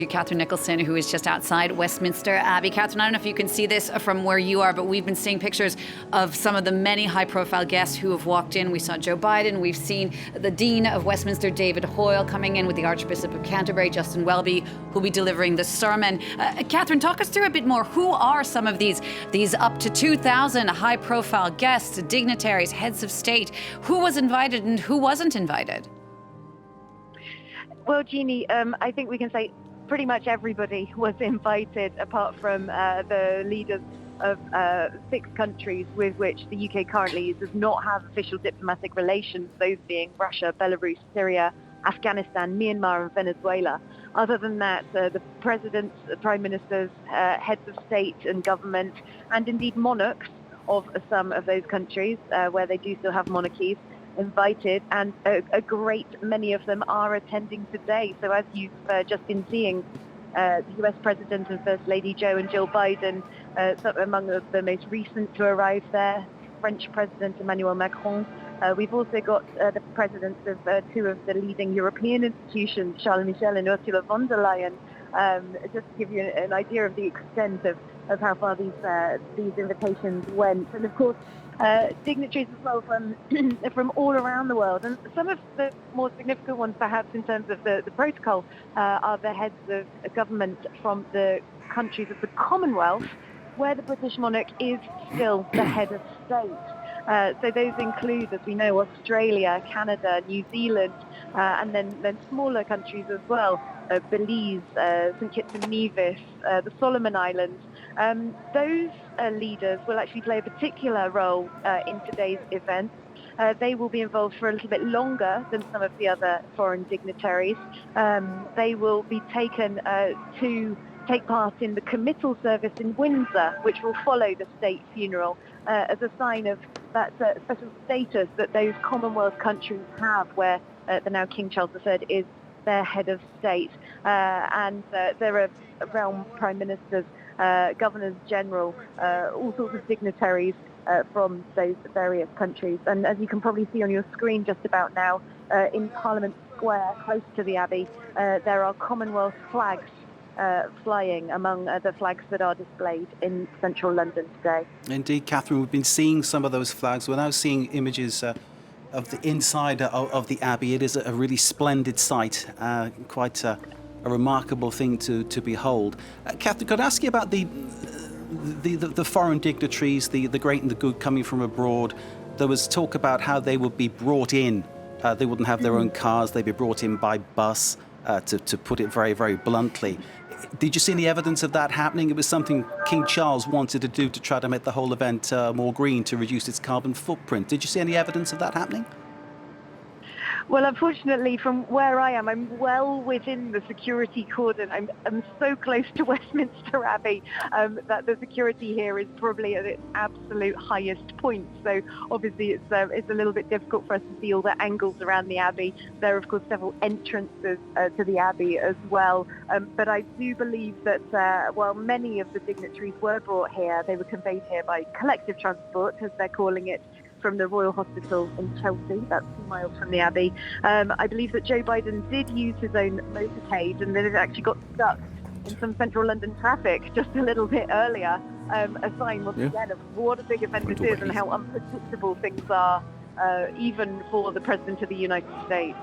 Catherine Nicholson, who is just outside Westminster Abbey. Catherine, I don't know if you can see this from where you are, but we've been seeing pictures of some of the many high-profile guests who have walked in. We saw Joe Biden. We've seen the Dean of Westminster, David Hoyle, coming in with the Archbishop of Canterbury, Justin Welby, who'll be delivering the sermon. Catherine, talk us through a bit more. Who are some of these up to 2,000 high-profile guests, dignitaries, heads of state? Who was invited and who wasn't invited? Well, Jeannie, I think we can say pretty much everybody was invited, apart from the leaders of 6 countries with which the UK currently does not have official diplomatic relations, those being Russia, Belarus, Syria, Afghanistan, Myanmar and Venezuela. Other than that, the presidents, prime ministers, heads of state and government, and indeed monarchs of some of those countries where they do still have monarchies, invited, and a great many of them are attending today. So as you've just been seeing, the US President and First Lady Joe and Jill Biden, among the most recent to arrive there, French President Emmanuel Macron. We've also got the presidents of 2 of the leading European institutions, Charles Michel and Ursula von der Leyen, just to give you an idea of the extent of how far these invitations went. And of course, dignitaries as well from all around the world. And some of the more significant ones, perhaps in terms of the protocol, are the heads of government from the countries of the Commonwealth, where the British monarch is still the head of state. So those include, as we know, Australia, Canada, New Zealand, and then smaller countries as well, Belize, St Kitts and Nevis, the Solomon Islands. Those leaders will actually play a particular role in today's event. They will be involved for a little bit longer than some of the other foreign dignitaries. They will be taken to take part in the committal service in Windsor, which will follow the state funeral, as a sign of that special status that those Commonwealth countries have, where the now King Charles III is their head of state. And there are realm prime ministers, governors general, all sorts of dignitaries from those various countries. And as you can probably see on your screen just about now, in Parliament Square, close to the Abbey, there are Commonwealth flags flying among the flags that are displayed in central London today. Indeed, Catherine, we've been seeing some of those flags. We're now seeing images of the inside of the Abbey. It is a really splendid sight, quite a remarkable thing to behold. Catherine, could I ask you about the foreign dignitaries, the great and the good coming from abroad? There was talk about how they would be brought in. They wouldn't have their own cars. They'd be brought in by bus, to put it very, very bluntly. Did you see any evidence of that happening? It was something King Charles wanted to do to try to make the whole event more green, to reduce its carbon footprint. Did you see any evidence of that happening? Well, unfortunately, from where I am, I'm well within the security cordon. I'm so close to Westminster Abbey that the security here is probably at its absolute highest point. So obviously it's a little bit difficult for us to see all the angles around the Abbey. There are, of course, several entrances to the Abbey as well. But I do believe that while many of the dignitaries were brought here, they were conveyed here by collective transport, as they're calling it, from the Royal Hospital in Chelsea, that's 2 miles from the Abbey. I believe that Joe Biden did use his own motorcade, and then it actually got stuck in some central London traffic just a little bit earlier. A sign, once again, of what a big event this is and how unpredictable things are, even for the President of the United States.